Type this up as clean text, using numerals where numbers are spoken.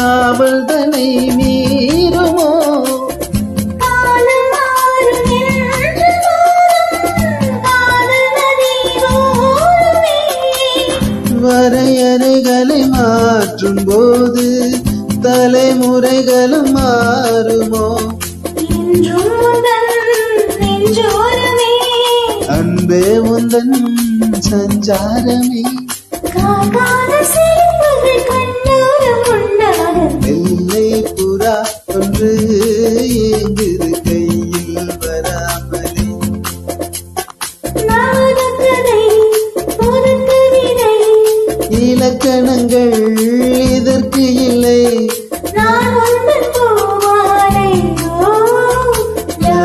காவல் தனை மீறுமோ? வரையறைகளை மாற்றும் போது தலைமுறைகளும் மாறுமோ? அன்பே உந்தன் சஞ்சாரமே.